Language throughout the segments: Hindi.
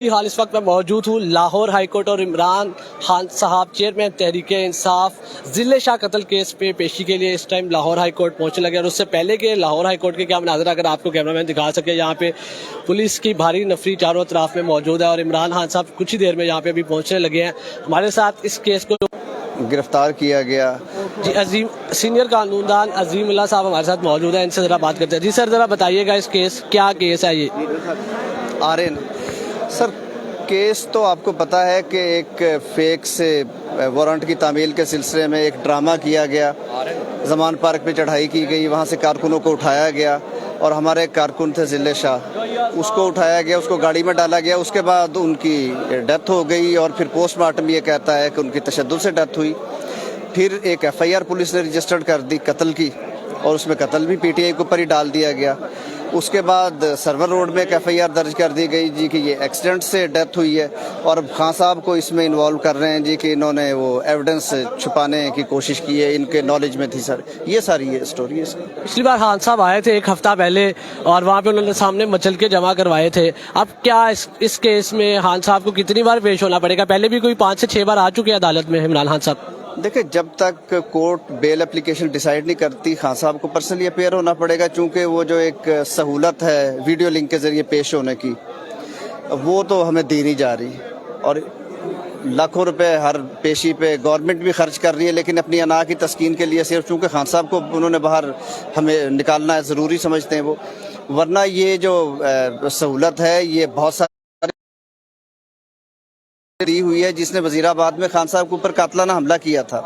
हाल इस वक्त मैं मौजूद हूँ लाहौर हाईकोर्ट और इमरान खान साहब चेयरमैन तहरीक इंसाफ जिले शाह कत्ल केस पे पेशी के लिए इस टाइम लाहौर हाईकोर्ट पहुंचने लगे। और उससे पहले के लाहौर हाईकोर्ट के क्या मनाज़र अगर आपको कैमरामैन दिखा सके, यहाँ पे पुलिस की भारी नफरी चारों तरफ में मौजूद है और इमरान खान साहब कुछ ही देर में यहाँ पे भी पहुँचने लगे हैं। हमारे साथ इस केस को गिरफ्तार किया गया जी अजीम सीनियर कानूनदान अजीमुल्लाह साहब हमारे साथ मौजूद है, इनसे ज़रा बात करते हैं। जी सर, ज़रा बताइएगा इस केस क्या केस है ये? आर्यन सर, केस तो आपको पता है कि एक फेक से वारंट की तामील के सिलसिले में एक ड्रामा किया गया। जमान पार्क पे चढ़ाई की गई, वहाँ से कारकुनों को उठाया गया और हमारे एक कारकुन थे जिले शाह, उसको उठाया गया, उसको गाड़ी में डाला गया। उसके बाद उनकी डेथ हो गई और फिर पोस्टमार्टम ये कहता है कि उनकी तशद्दुद से डेथ हुई। फिर एक FIR पुलिस ने रजिस्टर्ड कर दी कत्ल की और उसमें कत्ल भी PTI के ऊपर ही डाल दिया गया। उसके बाद सर्वर रोड में एक FIR दर्ज कर दी गई जी कि ये एक्सीडेंट से डेथ हुई है और खान साहब को इसमें इन्वॉल्व कर रहे हैं जी कि इन्होंने वो एविडेंस छुपाने की कोशिश की है, इनके नॉलेज में थी सर। ये सारी ये स्टोरी है इसकी। पिछली बार खान साहब आए थे एक हफ्ता पहले और वहाँ पे उन्होंने सामने मचल के जमा करवाए थे। अब क्या इस केस में खान साहब को कितनी बार पेश होना पड़ेगा? पहले भी कोई 5 से 6 बार आ चुके हैं अदालत में इमरान खान साहब। देखिए, जब तक कोर्ट बेल एप्लीकेशन डिसाइड नहीं करती, खान साहब को पर्सनली अपेयर होना पड़ेगा, चूंकि वो जो एक सहूलत है वीडियो लिंक के जरिए पेश होने की, वो तो हमें दी नहीं जा रही और लाखों रुपए हर पेशी पे गवर्नमेंट भी खर्च कर रही है, लेकिन अपनी अना की तस्कीन के लिए सिर्फ चूंकि खान साहब को उन्होंने बाहर हमें निकालना है, ज़रूरी समझते हैं वो। वरना ये जो सहूलत है ये बहुत सारी दी हुई है, जिसने वजीराबाद में खान साहब के ऊपर कातलाना हमला किया था।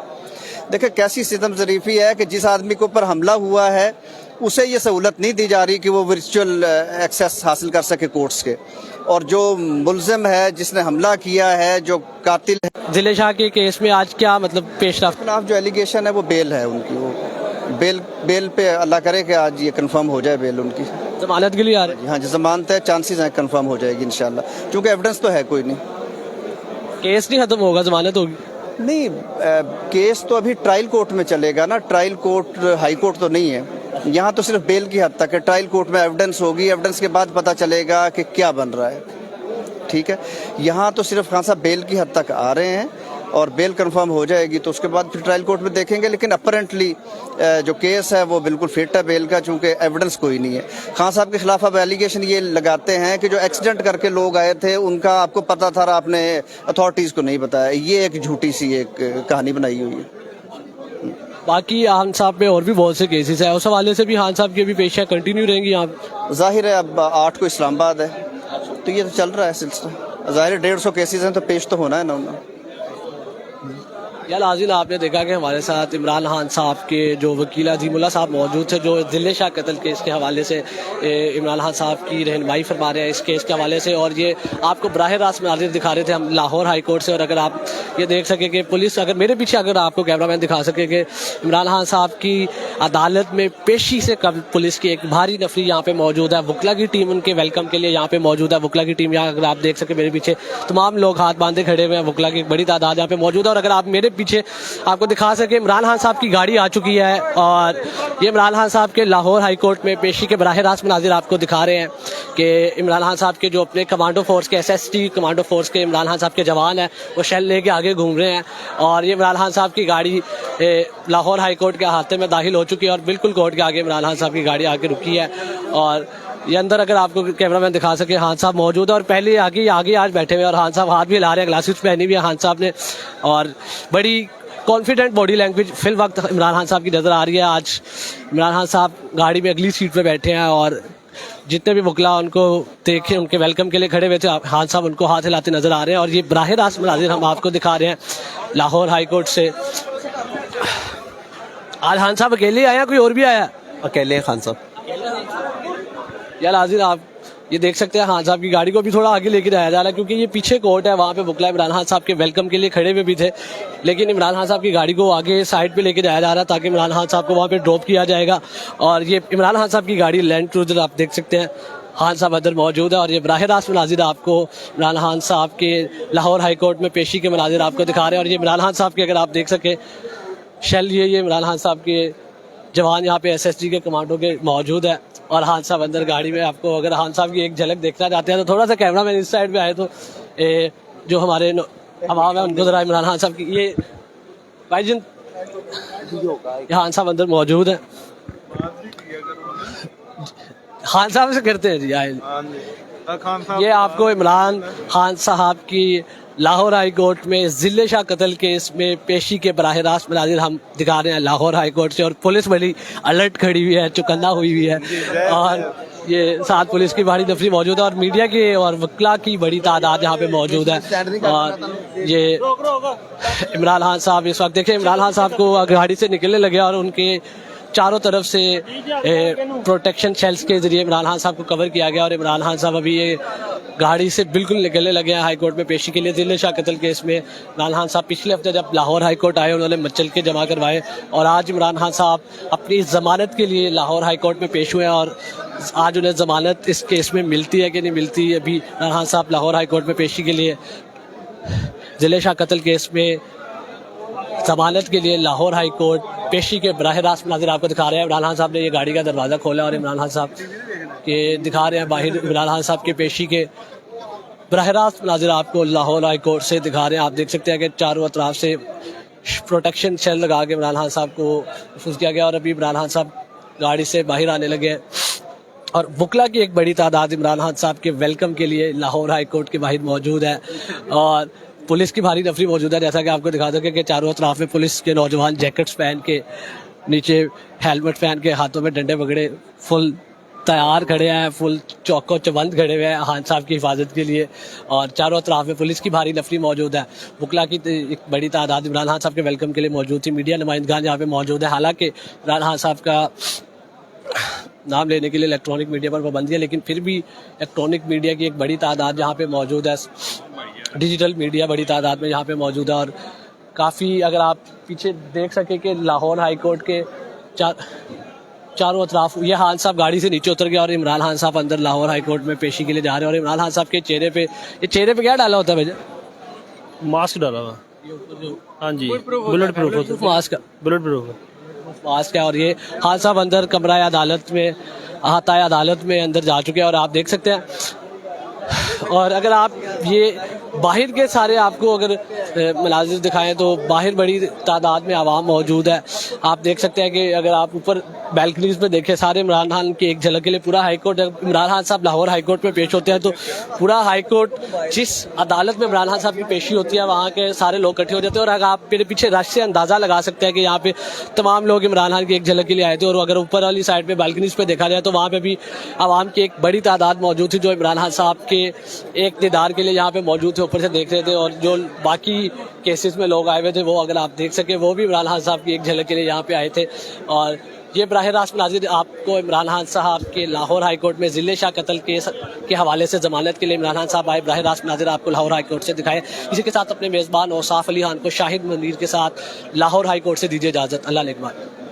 देखिए कैसी सितम ज़रीफ़ी है कि जिस आदमी के ऊपर हमला हुआ है उसे ये सहूलत नहीं दी जा रही कि वो वर्चुअल एक्सेस हासिल कर सके कोर्ट्स के, और जो मुलजिम है जिसने हमला किया है, जो कातिल है। जिले शाह के केस में आज क्या मतलब पेशरफ्त? खिलाफ जो एलिगेशन है वो बेल है उनकी, वो बेल पे अल्लाह करे कि आज ये कंफर्म हो जाए बेल उनकी। जमानत के लिए आ रहे हैं? हाँ जी, जमानत है, चांसेस हैं कंफर्म हो जाएगी इंशाल्लाह, क्योंकि एविडेंस तो है कोई नहीं। केस नहीं खत्म होगा, जमानत होगी? नहीं, केस तो अभी ट्रायल कोर्ट में चलेगा ना, ट्रायल कोर्ट हाई कोर्ट तो नहीं है। यहाँ तो सिर्फ बेल की हद तक है, ट्रायल कोर्ट में एविडेंस होगी, एविडेंस के बाद पता चलेगा कि क्या बन रहा है। ठीक है, यहाँ तो सिर्फ खान साहब बेल की हद तक आ रहे हैं और बेल कंफर्म हो जाएगी तो उसके बाद फिर ट्रायल कोर्ट में देखेंगे। लेकिन अपरेंटली जो केस है वो बिल्कुल फिट है बेल का, चूंकि एविडेंस कोई नहीं है। खान साहब के खिलाफ अब एलिगेशन ये लगाते हैं कि जो एक्सीडेंट करके लोग आए थे उनका आपको पता था, आपने अथॉरिटीज़ को नहीं बताया। ये एक झूठी सी एक कहानी बनाई हुई है। बाकी खान साहब पे और भी बहुत से केसेस है, उस हवाले से भी खान साहब की भी पेशियाँ कंटिन्यू रहेंगी यहाँ? जाहिर है, अब 8 को इस्लामाबाद है तो ये तो चल रहा है सिलसिला। जाहिर है 150 केसेस हैं तो पेश तो होना है ना उन्हें। यार नाज़रीन, आपने देखा कि हमारे साथ इमरान खान साहब के जो वकील अजीमुल्लाह साहब मौजूद थे, जो जिले शाह कत्ल केस के हवाले से इमरान खान साहब की रहनुमाई फरमा रहे हैं इस केस के हवाले से। और ये आपको बराह रास्त मनाज़िर दिखा रहे थे हम लाहौर हाई कोर्ट से। और अगर आप ये देख सके कि पुलिस, अगर मेरे पीछे अगर आपको कैमरामैन दिखा सके कि इमरान खान साहब की अदालत में पेशी से कब पुलिस की एक भारी नफरी यहाँ पे मौजूद है। वकला की टीम उनके वेलकम के लिए यहाँ पे मौजूद है। वकला की टीम यहाँ अगर आप देख सके मेरे पीछे तमाम लोग हाथ बांधे खड़े हुए हैं, वकला की एक बड़ी तादाद यहाँ पे मौजूद है। और अगर आप मेरे पीछे आपको दिखा सके, इमरान खान साहब की गाड़ी आ चुकी है और ये इमरान खान साहब के लाहौर हाई कोर्ट में पेशी के बराह रास्त मनाजिर आपको दिखा रहे हैं कि इमरान खान साहब के जो अपने कमांडो फोर्स के SST कमांडो फोर्स के इमरान खान साहब के जवान हैं वो शेल लेके आगे घूम रहे हैं। और ये इमरान खान साहब की गाड़ी लाहौर हाई कोर्ट के अहाते में दाखिल हो चुकी है और बिल्कुल कोर्ट के आगे इमरान खान साहब की गाड़ी आके रुकी है। और ये अंदर अगर आपको कैमरामैन दिखा सके, खान साहब मौजूद है और पहले आगे आज बैठे हुए और खान साहब हाथ भी हिला रहे हैं, ग्लासेस पहनी हुई है खान साहब ने और बड़ी कॉन्फिडेंट बॉडी लैंग्वेज फिल वक्त इमरान खान साहब की नज़र आ रही है। आज इमरान खान साहब गाड़ी में अगली सीट पे बैठे हैं और जितने भी वकला उनको देखे उनके वेलकम के लिए खड़े हुए थे, खान साहब उनको हाथ हिलाते नज़र आ रहे हैं। और ये बराह रास्त मनाज़िर हम आपको दिखा रहे हैं लाहौर हाई कोर्ट से। आज खान साहब अकेले आए हैं, कोई और भी आया? अकेले खान साहब। यार नाज़रीन, आप ये देख सकते हैं खान साहब की गाड़ी को भी थोड़ा आगे लेके जाया जा रहा है क्योंकि ये पीछे कोर्ट है, वहाँ पे वकला इमरान खान साहब के वेलकम के लिए खड़े हुए भी थे। लेकिन इमरान खान साहब की गाड़ी को आगे साइड पे लेके जाया जा रहा है ताकि इमरान खान साहब को वहाँ पे ड्रॉप किया जाएगा। और ये इमरान खान साहब की गाड़ी लैंड क्रूजर आप देख सकते हैं, खान साहब अंदर मौजूद है। और ये बराह रास्त मनाजिर आपको इमरान खान साहब के लाहौर हाई कोर्ट में पेशी के मनाजिर आपको दिखा रहे हैं। और ये इमरान खान साहब के अगर आप देख सके शेल, ये इमरान खान साहब के जवान यहाँ पे SSG के कमांडो के मौजूद है। और खान साहब अंदर गाड़ी में। आपको अगर खान साहब की एक झलक देखना चाहते हैं तो थोड़ा सा कैमरा मैन इस साइड पे आए तो जो हमारे अवाम है उनको जरा इमरान खान साहब की ये भाईजन खान साहब अंदर मौजूद है। खान साहब से करते हैं जी आए। ये आपको इमरान खान साहब की लाहौर हाई कोर्ट में जिले शाह कत्ल केस में पेशी के बराह रास्त मनाजिर हम दिखा रहे हैं लाहौर हाई कोर्ट से। और पुलिस बड़ी अलर्ट खड़ी हुई है, चौकन्ना हुई हुई है और ये साथ पुलिस की भारी नफरी मौजूद है और मीडिया की और वकला की बड़ी तादाद यहाँ पे मौजूद है। और ये इमरान खान साहब इस वक्त देखें, इमरान खान साहब को गाड़ी से निकलने लगे और उनके चारों तरफ से प्रोटेक्शन शेल्स के जरिए इमरान खान साहब को कवर किया गया और इमरान खान साहब अभी ये गाड़ी से बिल्कुल निकलने लगे हैं हाई कोर्ट में पेशी के लिए जिले शाह कत्ल केस में। इमरान खान साहब पिछले हफ्ते जब लाहौर हाई कोर्ट आए उन्होंने मचल के जमा करवाए और आज इमरान खान साहब अपनी जमानत के लिए लाहौर हाई कोर्ट में पेश हुए हैं और आज उन्हें जमानत इस केस में मिलती है कि नहीं मिलती। अभी इमरान खान साहब लाहौर हाई कोर्ट में पेशी के लिए जिले शाह कत्ल केस में जमानत के लिए लाहौर हाई कोर्ट पेशी के बराह रास्त मनाजिर आपको दिखा रहे हैं। इमरान खान साहब ने ये गाड़ी का दरवाज़ा खोला और इमरान खान साहब के दिखा रहे हैं बाहर इमरान खान साहब के पेशी के बराह रास्त मनाजिर आपको लाहौर हाई कोर्ट से दिखा रहे हैं। आप देख सकते हैं कि चारों अतराफ से प्रोटेक्शन शेल लगा के इमरान खान साहब को महफूज किया गया और अभी इमरान खान साहब गाड़ी से बाहर आने लगे हैं और वकला की एक बड़ी तादाद इमरान खान साहब के वेलकम के लिए लाहौर हाई कोर्ट के बाहर मौजूद है और पुलिस की भारी नफरी मौजूद है। जैसा कि आपको दिखा सके कि चारों तरफ में पुलिस के नौजवान जैकेट्स पहन के, नीचे हेलमेट पहन के, हाथों में डंडे पकड़े फुल तैयार खड़े हैं, फुल चौको चबंद खड़े हुए हैं खान साहब की हिफाजत के लिए और चारों तरफ में पुलिस की भारी नफरी मौजूद है। वकला की एक बड़ी तादाद इमरान खान साहब के वेलकम के लिए मौजूद थी। मीडिया नुमाइंदगान यहाँ पे मौजूद है। हालांकि इमरान खान साहब का नाम लेने के लिए इलेक्ट्रॉनिक मीडिया पर पाबंदी है, लेकिन फिर भी इलेक्ट्रॉनिक मीडिया की एक बड़ी तादाद यहाँ पे मौजूद है, डिजिटल मीडिया बड़ी तादाद में यहाँ पे मौजूद है और काफ़ी अगर आप पीछे देख सके कि लाहौर हाई कोर्ट के चारों अतराफ ये खान साहब गाड़ी से नीचे उतर गया और इमरान खान साहब अंदर लाहौर हाई कोर्ट में पेशी के लिए जा रहे हैं। और इमरान खान साहब के चेहरे पे क्या डाला होता है भैया? मास्क डाला हुआ। हाँ जी, bulletproof mask, bulletproof mask है। और ये खान साहब अंदर कमरा अदालत में अहाता अदालत में अंदर जा चुके हैं और आप देख सकते हैं। और अगर आप ये बाहर के सारे आपको अगर मनाजिर दिखाएं तो बाहर बड़ी तादाद में आवाम मौजूद है। आप देख सकते हैं कि अगर आप ऊपर बैल्कनीज पे देखें सारे इमरान खान की एक झलक के लिए पूरा हाई कोर्ट, इमरान खान साहब लाहौर हाई कोर्ट में पेश होते हैं तो पूरा हाई कोर्ट जिस अदालत में इमरान खान साहब की पेशी होती है वहाँ के सारे लोग इकट्ठे हो जाते हैं। और अगर आप मेरे पीछे रश से अंदाज़ा लगा सकते हैं कि यहाँ पे तमाम लोग इमरान खान की एक झलक के लिए आए थे। और अगर ऊपर वाली साइड पे बैल्कनीज पे देखा जाए तो वहाँ पे भी आवाम की एक बड़ी तादाद मौजूद थी जो इमरान खान साहब के एक दीदार के लिए यहाँ पे मौजूद थे, ऊपर से देख रहे थे। और जो बाकी केसेस में लोग आए हुए थे वो अगर आप देख सके वो भी इमरान खान साहब की एक झलक के लिए यहाँ पे आए थे। और ये बराह रास्त नाज़िर आपको इमरान खान साहब के लाहौर हाई कोर्ट में जिले शाह कत्ल केस के हवाले से जमानत के लिए इमरान खान साहब आए, बराह रास्त नाज़िर आपको लाहौर हाई कोर्ट से दिखाए। इसी के साथ अपने मेज़बान औसाफ अली खान को शाहिद मुनीर के साथ लाहौर हाई कोर्ट से दीजिए इजाज़त। अल्लाह नेकबान।